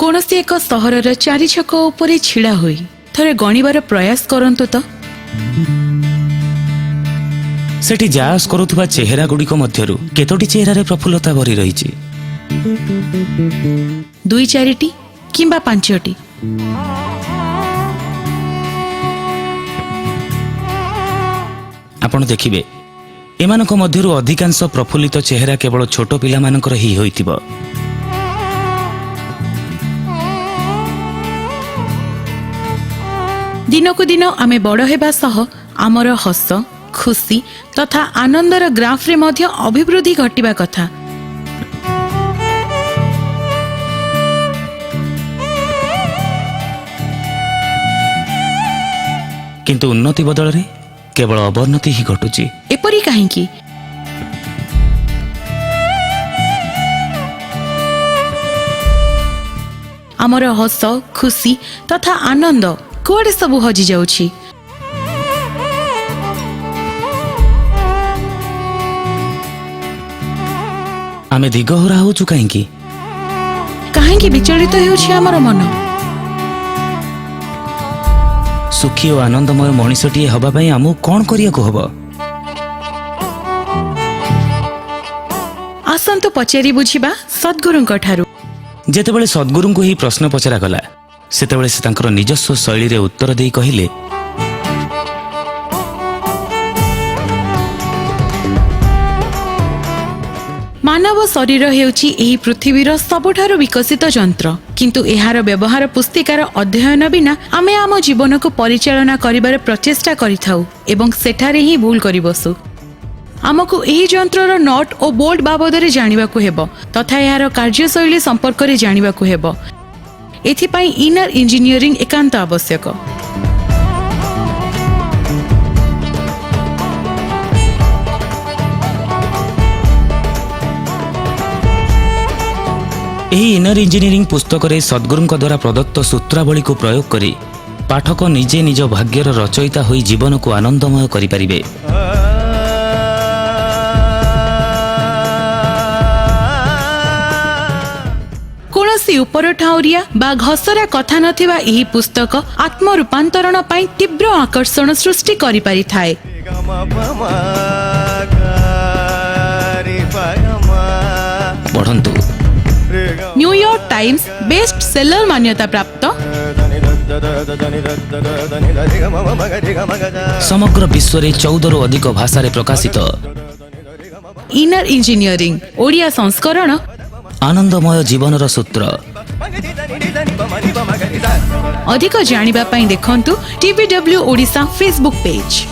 कौनसी एक सहरर चारि छक उपरे छिड़ा होई थरे गणिबार प्रयास करंतु तो सेठी जास करुथुबा चेहरा गुड़िक मध्यरु केतोटी चेहरारे प्रफुल्लता भरी रहिछि? 2-4टी किंबा 5टी। आपण देखिबे एमानक मध्यरु अधिकांश प्रफुल्लित चेहरा केवल छोट पिलामानकर ही होइतिबो। दिनकु दिन आमे बड़ हेबा सह आमर हस खुशी तथा आनंदर ग्राफ रे मध्य अभिवृद्धि घटिबा कथा। किंतु उन्नति बदल रे केवल अवनति ही घटुची। एपरी काहेकि? आमर हस खुशी तथा आनंद कुआडे सब हजि जाउछि। आमे दिगहरा होचु काहेकि? काहेकि विचलित हेउछि आमर मन। सुखी और आनंदमय मनिषटीए हबा पई आमु कोन करियाको हबो? आसंतु पचारि बुझिबा सद्गुरुंक ठारू। जेतेबेले सद्गुरुंको ही प्रश्न पचरा गला सेतेबेले से तांकर निजस्व शैली रे उत्तर देई कहिले, मानव शरीर हेउछि एही पृथ्वीर सबुठारु विकसित जंत्र, किंतु एहार व्यवहार पुस्तिकार अध्ययन बिना आमे आम जीवन को परिचालना करिबार प्रचेष्टा करिथाउ एवं सेठारे ही भूल करि बसु। आमको एही जंत्रर नट और बोल्ट बाबदरे जानिबाकु हेबो तथा एहार कार्यशैली संपर्क रे जानिबाकु हेबो। एथिपाई इनर इंजीनियरिंग एकांत आवश्यक। एही इनर इंजीनियरिंग पुस्तक रे सद्गुरुंक द्वारा प्रदत्त सूत्रावली को प्रयोग करी पाठक निजे निज भाग्यर रचयिता होई जीवन को आनंदमय करि परिबे। कौनसी उपर ठाउरिया बा घसरा कथा नथिबा एही पुस्तक आत्म रूपांतरण पाई तीव्र आकर्षण सृष्टि करि पारि थाए। पढ़ंतु न्यूयॉर्क टाइम्स बेस्ट सेलर मान्यता प्राप्त समग्र विश्व रे 14 रु अधिक भाषा रे प्रकाशित इनर इंजीनियरिंग ओडिया संस्करण आनंदमय जीवनर सूत्र। अधिक जानिबा पाई देखंतु TVW ओडिशा फेसबुक पेज।